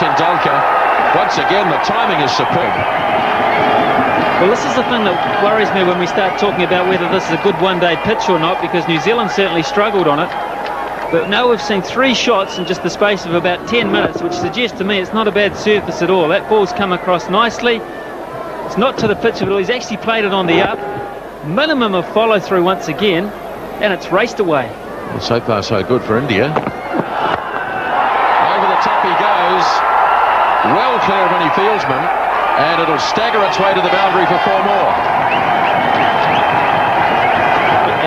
Tendulkar. Once again, the timing is superb. Well, this is the thing that worries me when we start talking about whether this is a good one-day pitch or not, because New Zealand certainly struggled on it. But now we've seen 3 shots in just the space of about 10 minutes, which suggests to me it's not a bad surface at all. That ball's come across nicely. It's not to the pitch at all. He's actually played it on the up. Minimum of follow-through once again, and it's raced away. Well, so far so good for India. Over the top he goes. Well clear of any fieldsman, and it'll stagger its way to the boundary for 4 more.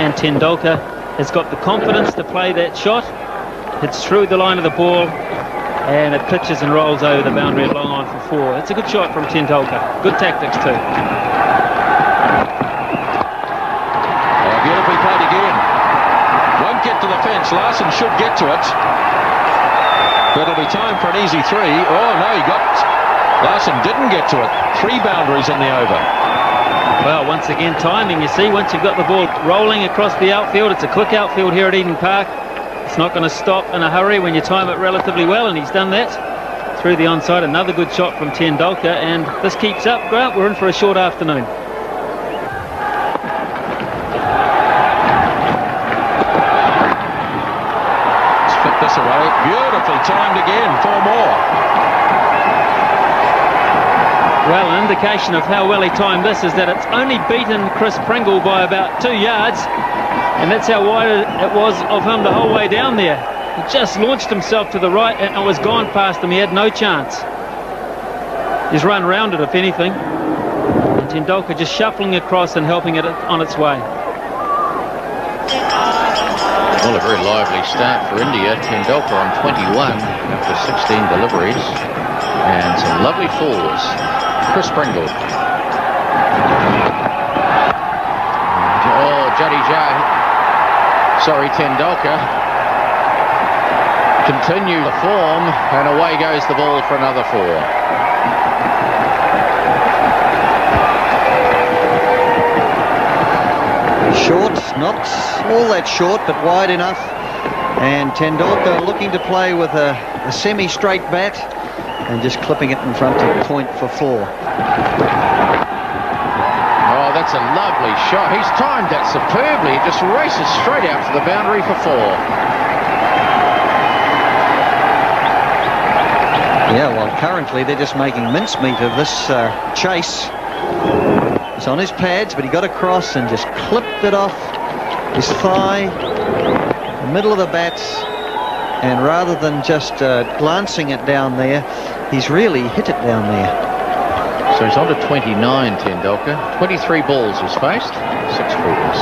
And Tendulkar has got the confidence to play that shot. It's through the line of the ball, and it pitches and rolls over the boundary and long on for 4. It's a good shot from Tendulkar. Good tactics too. Oh, beautifully played again. Won't get to the fence. Larson should get to it. But it'll be time for an easy 3. Oh, no, Larson didn't get to it. 3 boundaries in the over. Well, once again, timing, you see. Once you've got the ball rolling across the outfield, it's a quick outfield here at Eden Park. It's not going to stop in a hurry when you time it relatively well, and he's done that. Through the onside, another good shot from Tendulkar, and this keeps up, Grant. We're in for a short afternoon. Let's flip this away. Beautifully timed again. 4 more. Well, an indication of how well he timed this is that it's only beaten Chris Pringle by about 2 yards, and that's how wide it was of him the whole way down there. He just launched himself to the right, and it was gone past him. He had no chance. He's run round it, if anything. And Tendulkar just shuffling across and helping it on its way. Well, a very lively start for India. Tendulkar on 21 after 16 deliveries, and some lovely 4s. Chris Pringle. Oh, Tendulkar. Continue the form, and away goes the ball for another 4. Short, not all that short, but wide enough. And Tendulkar looking to play with a semi-straight bat, and just clipping it in front of point for 4. Oh, that's a lovely shot. He's timed that superbly. He just races straight out to the boundary for 4. Yeah, well, currently they're just making mincemeat of this chase. It's on his pads, but he got across and just clipped it off his thigh, the middle of the bat, and rather than just glancing it down there, he's really hit it down there. So he's on to 29, Tendulkar. 23 balls he's faced, 6 fours.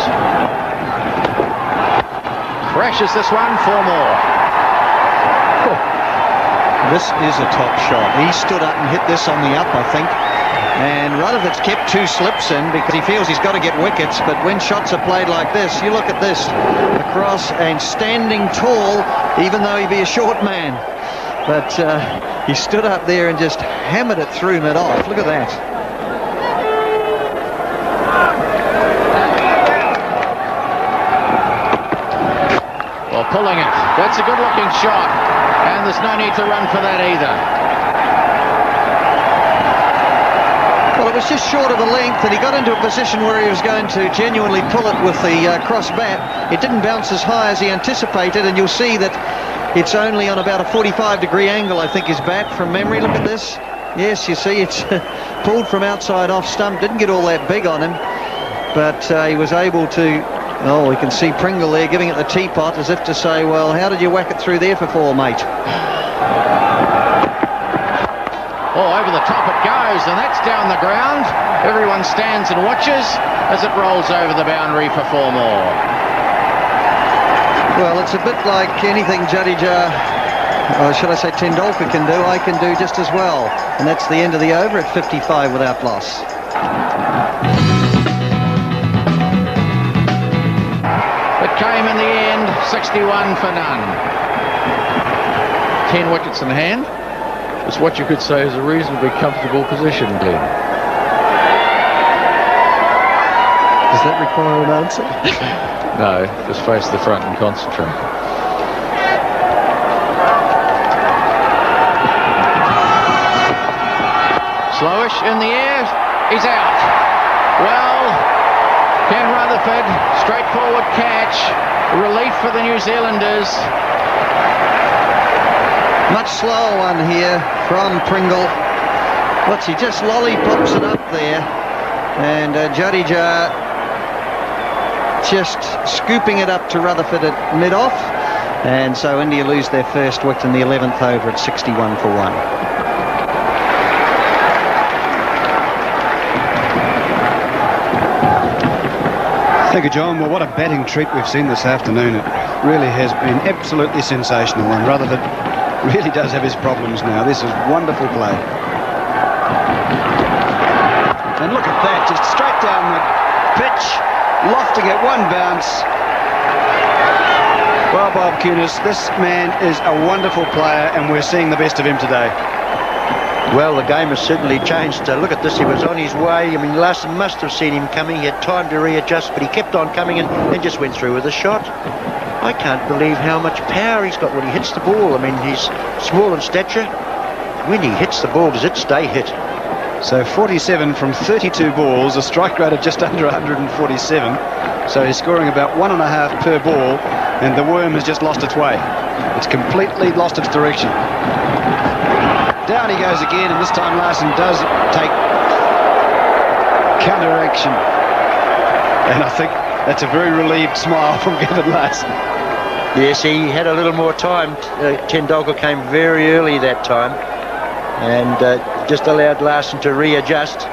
Crashes this one, 4 more. This is a top shot. He stood up and hit this on the up, I think. And Rutherford's kept 2 slips in because he feels he's got to get wickets. But when shots are played like this, you look at this, across and standing tall, even though he be a short man. But he stood up there and just hammered it through mid-off. Look at that. Well, pulling it. That's a good-looking shot. And there's no need to run for that either. Well, it was just short of the length, and he got into a position where he was going to genuinely pull it with the cross bat. It didn't bounce as high as he anticipated, and you'll see that it's only on about a 45-degree angle, I think, his bat from memory. Look at this. Yes, you see, it's pulled from outside off stump. Didn't get all that big on him, but he was able to... Oh, we can see Pringle there giving it the teapot as if to say, well, how did you whack it through there for 4, mate? Oh, over the top it goes, and that's down the ground. Everyone stands and watches as it rolls over the boundary for 4 more. Well, it's a bit like anything Jadeja, or should I say Tendulkar can do, I can do just as well. And that's the end of the over at 55 without loss. It came in the end, 61 for none. 10 wickets in hand. It's what you could say is a reasonably comfortable position, Glenn. Does that require an answer? No, just face the front and concentrate. Slowish in the air. He's out. Well, Ken Rutherford, straightforward catch. Relief for the New Zealanders. Much slower one here from Pringle. What's he just lollipops it up there, and Jadeja just scooping it up to Rutherford at mid-off, and so India lose their first wicket in the 11th over at 61 for 1. Thank you, John. Well, what a batting treat we've seen this afternoon. It really has been absolutely sensational, and Rutherford really does have his problems now. This is wonderful play. And look at that, just straight down the pitch, lofting it, one bounce. Well, Bob Cunis, this man is a wonderful player, and we're seeing the best of him today. Well, the game has certainly changed. Look at this, he was on his way. I mean, Larson must have seen him coming. He had time to readjust, but he kept on coming and just went through with a shot. I can't believe how much power he's got when he hits the ball. I mean, he's small in stature. When he hits the ball, does it stay hit? So 47 from 32 balls, a strike rate of just under 147. So he's scoring about 1.5 per ball, and the worm has just lost its way. It's completely lost its direction. Down he goes again, and this time Larson does take counter-action. And I think that's a very relieved smile from Gavin Larson. Yes, he had a little more time. Tendulkar came very early that time, and just allowed Larson to readjust.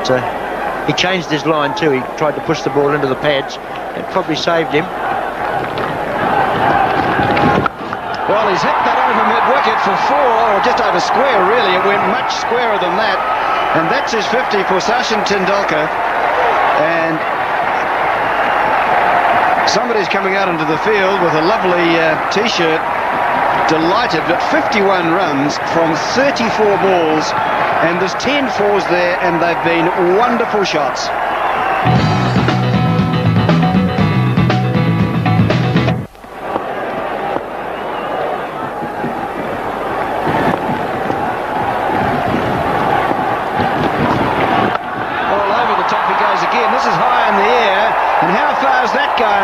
So he changed his line too. He tried to push the ball into the pads. It probably saved him. Well, he's hit that over mid-wicket for 4, or just over square, really. It went much squarer than that. And that's his 50 for Sachin Tendulkar. And somebody's coming out into the field with a lovely T-shirt. Delighted at 51 runs from 34 balls. And there's 10 fours there, and they've been wonderful shots.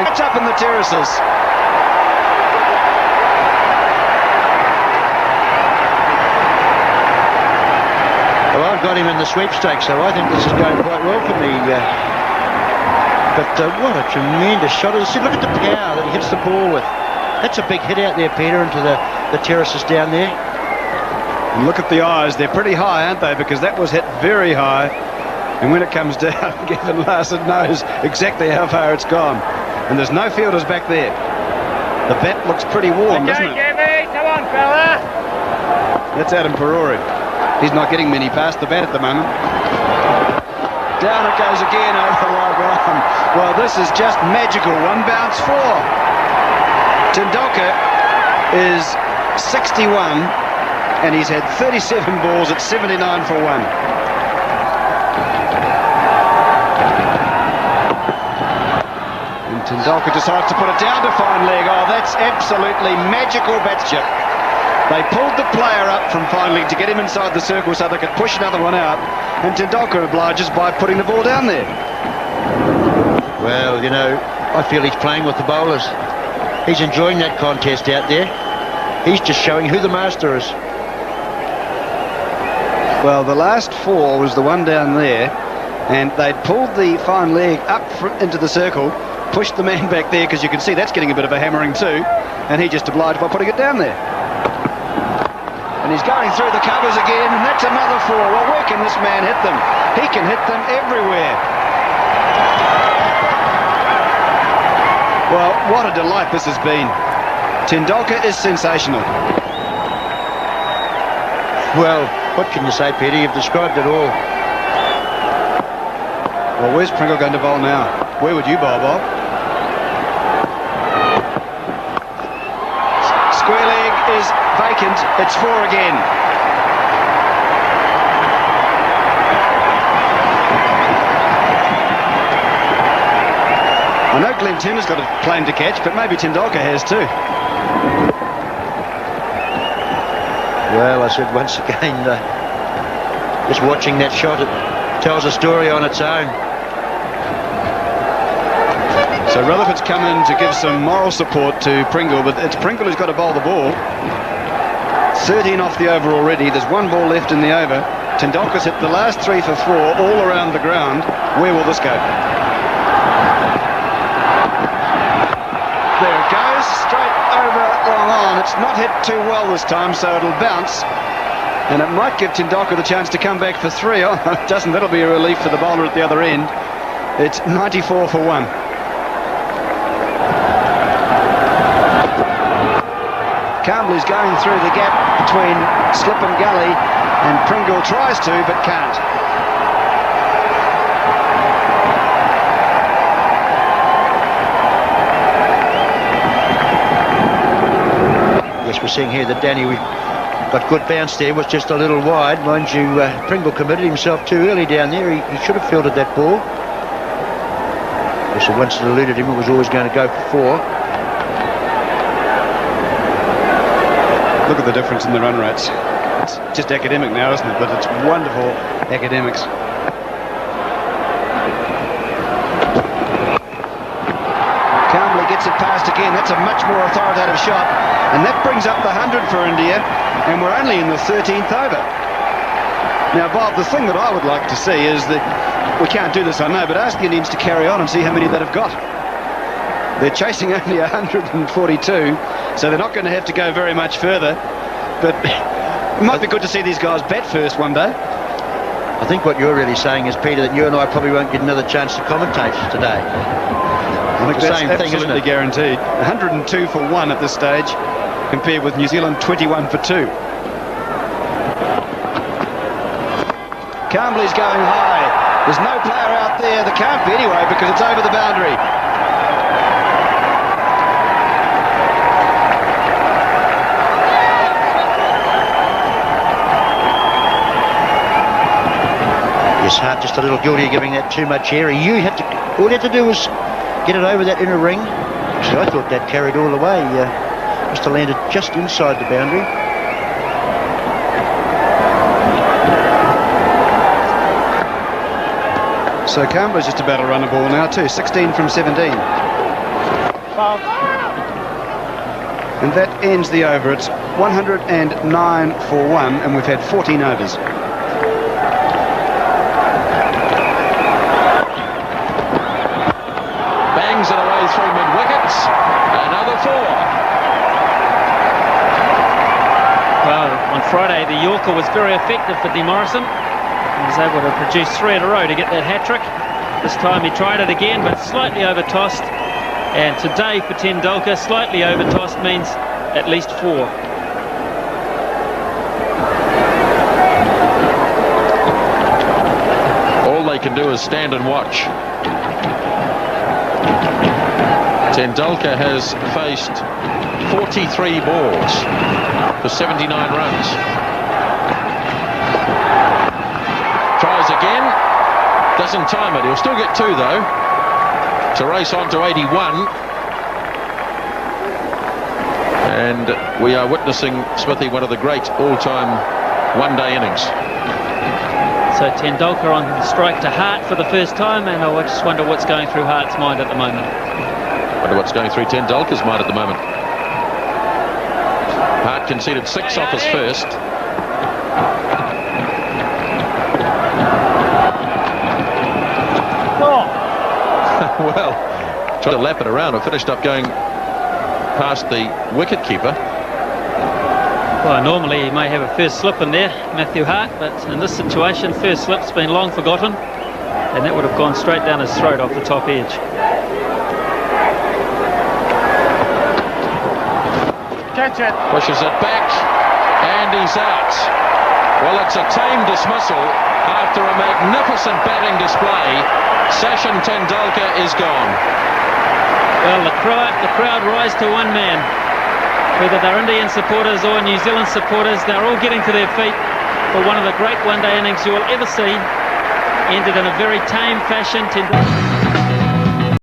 It's up in the terraces. Well, I've got him in the sweepstakes, so I think this is going quite well for me. But what a tremendous shot. See, look at the power that he hits the ball with. That's a big hit out there, Peter, into the terraces down there. And look at the eyes. They're pretty high, aren't they? Because that was hit very high. And when it comes down, Gavin Larson knows exactly how far it's gone. And there's no fielders back there. The bat looks pretty warm, doesn't it? Come on, fella. That's Adam Perori. He's not getting many past the bat at the moment. Down it goes again over the leg arm. Well, this is just magical. One bounce 4. Tendulkar is 61, and he's had 37 balls at 79 for 1. Tendulkar decides to put it down to fine leg. Oh, that's absolutely magical batship. They pulled the player up from fine leg to get him inside the circle so they could push another one out, and Tendulkar obliges by putting the ball down there. Well, you know, I feel he's playing with the bowlers. He's enjoying that contest out there. He's just showing who the master is. Well, the last 4 was the one down there, and they'd pulled the fine leg up into the circle, pushed the man back there, because you can see that's getting a bit of a hammering too, and he just obliged by putting it down there. And he's going through the covers again, and that's another 4. Well, where can this man hit them? He can hit them everywhere. Well, what a delight this has been. Tendulkar is sensational. Well, what can you say, Peter? You've described it all. Well, where's Pringle going to bowl now? Where would you bowl, Bob? Square leg is vacant. It's 4 again. I know Glenn Turner's got a claim to catch, but maybe Tendulkar has too. Well, I said once again, Just watching that shot, it tells a story on its own. So Rutherford's come in to give some moral support to Pringle, but it's Pringle who's got to bowl the ball. 13 off the over already. There's one ball left in the over. Tendulkar's hit the last 3 for 4 all around the ground. Where will this go? There it goes, straight over long on. It's not hit too well this time, so it'll bounce. And it might give Tendulkar the chance to come back for 3. Oh, it doesn't. That'll be a relief for the bowler at the other end. It's 94 for 1. Campbell is going through the gap between slip and gully, and Pringle tries to, but can't. Yes, we're seeing here that Danny got good bounce there, was just a little wide. Mind you, Pringle committed himself too early down there. He should have fielded that ball. Yes, once it eluded him, it was always going to go for 4. Look at the difference in the run rates. It's just academic now, isn't it? But it's wonderful academics. Campbell gets it past again. That's a much more authoritative shot. And that brings up the 100 for India. And we're only in the 13th over. Now, Bob, the thing that I would like to see is that we can't do this, I know, but ask the Indians to carry on and see how many that have got. They're chasing only 142, so they're not going to have to go very much further. But it might be good to see these guys bat first one day. I think what you're really saying is, Peter, that you and I probably won't get another chance to commentate today. I think that's same thing, isn't absolutely it? guaranteed. 102 for 1 at this stage, compared with New Zealand 21 for 2. Campbell is going high. There's no player out there. There can't be anyway, because it's over the boundary. Yes, Hart just a little guilty of giving that too much air. All you had to do was get it over that inner ring. So I thought that carried all the way. Must have landed just inside the boundary. So Campbell's just about to run a ball now too. 16 from 17. And that ends the over. It's 109 for 1, and we've had 14 overs. Bangs it away through mid-wickets. Another 4. Well, on Friday, the Yorker was very effective for Dean Morrison. He was able to produce 3 in a row to get that hat-trick. This time he tried it again, but slightly over-tossed. And today for Tendulkar, slightly over-tossed means at least 4. All they can do is stand and watch. Tendulkar has faced 43 balls for 79 runs. Tries again, doesn't time it. He'll still get 2 though, to race on to 81. And we are witnessing, Smithy, one of the great all-time one-day innings. So Tendulkar on the strike to Hart for the first time, and I just wonder what's going through Hart's mind at the moment. Wonder what's going through Tendulkar's mind at the moment. Hart conceded 6 off his first. Well, tried to lap it around and finished up going past the wicket keeper. Well, normally he may have a first slip in there, Matthew Hart, but in this situation, first slip's been long forgotten, and that would have gone straight down his throat off the top edge. Catch it. Pushes it back, and he's out. Well, it's a tame dismissal after a magnificent batting display. Sachin Tendulkar is gone. Well, the crowd rise to one man. Whether they're Indian supporters or New Zealand supporters, they're all getting to their feet for one of the great one-day innings you will ever see. Ended in a very tame fashion.